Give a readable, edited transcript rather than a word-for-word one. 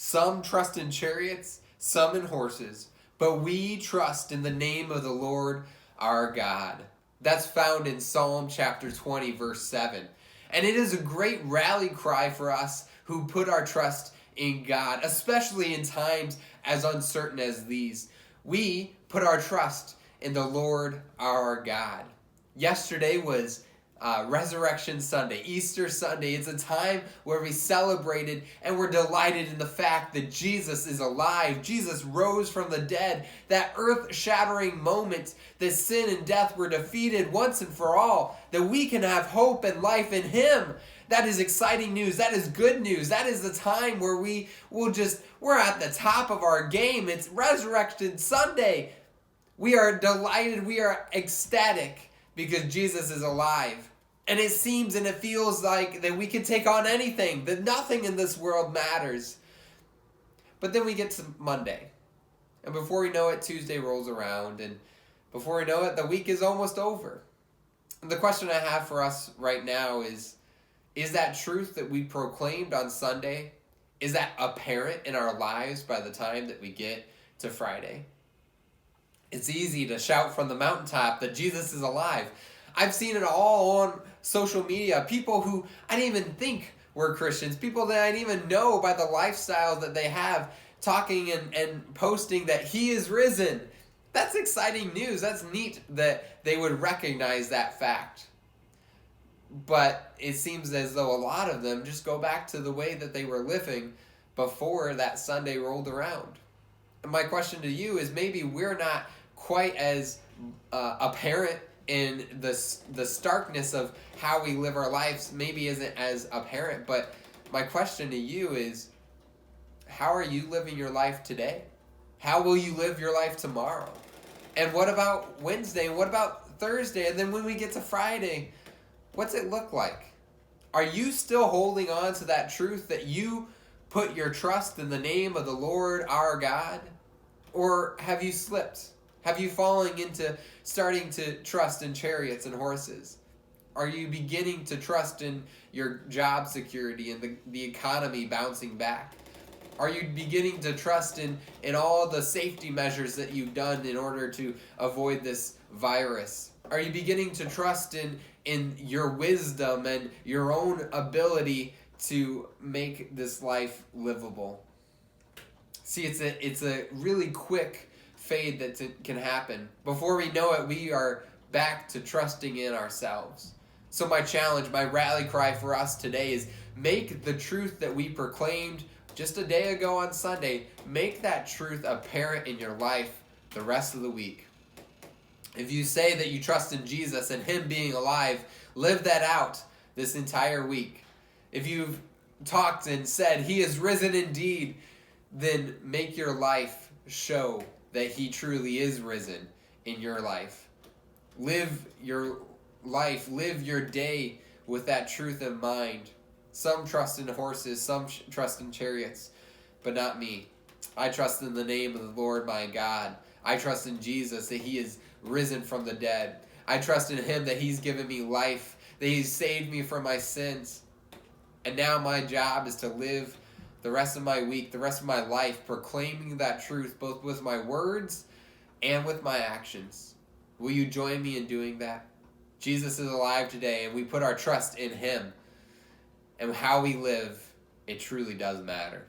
Some trust in chariots, some in horses, but we trust in the name of the Lord our God. That's found in Psalm chapter 20, verse 7. And it is a great rally cry for us who put our trust in God, especially in times as uncertain as these. We put our trust in the Lord our God. Yesterday was Resurrection Sunday, Easter Sunday. It's a time where we celebrated and we're delighted in the fact that Jesus is alive. Jesus rose from the dead. That earth-shattering moment that sin and death were defeated once and for all. That we can have hope and life in Him. That is exciting news. That is good news. That is the time where we're at the top of our game. It's Resurrection Sunday. We are delighted. We are ecstatic because Jesus is alive. And it seems and it feels like that we can take on anything, that nothing in this world matters. But then we get to Monday. And before we know it, Tuesday rolls around. And before we know it, the week is almost over. And the question I have for us right now is that truth that we proclaimed on Sunday, is that apparent in our lives by the time that we get to Friday? It's easy to shout from the mountaintop that Jesus is alive. I've seen it all on social media. People who I didn't even think were Christians, people that I didn't even know by the lifestyle that they have, talking and posting that He is risen. That's exciting news. That's neat that they would recognize that fact. But it seems as though a lot of them just go back to the way that they were living before that Sunday rolled around. And my question to you is, maybe we're not quite as apparent in the starkness of how we live our lives, maybe isn't as apparent. But my question to you is, how are you living your life today? How will you live your life tomorrow? And what about Wednesday? What about Thursday? And then when we get to Friday, what's it look like? Are you still holding on to that truth that you put your trust in the name of the Lord our God? Or have you slipped? Have you fallen into starting to trust in chariots and horses? Are you beginning to trust in your job security and the economy bouncing back? Are you beginning to trust in all the safety measures that you've done in order to avoid this virus? Are you beginning to trust in your wisdom and your own ability to make this life livable? See, it's a really quick fade that can happen. Before we know it, we are back to trusting in ourselves. So my challenge, my rally cry for us today is, make the truth that we proclaimed just a day ago on Sunday, make that truth apparent in your life the rest of the week. If you say that you trust in Jesus and Him being alive, live that out this entire week. If you've talked and said He is risen indeed, then make your life show that He truly is risen in your life. Live your life, live your day with that truth in mind. Some trust in horses, some trust in chariots, but not me. I trust in the name of the Lord my God. I trust in Jesus that He is risen from the dead. I trust in Him that He's given me life, that He's saved me from my sins. And now my job is to live the rest of my week, the rest of my life, proclaiming that truth both with my words and with my actions. Will you join me in doing that? Jesus is alive today, and we put our trust in Him. And how we live, it truly does matter.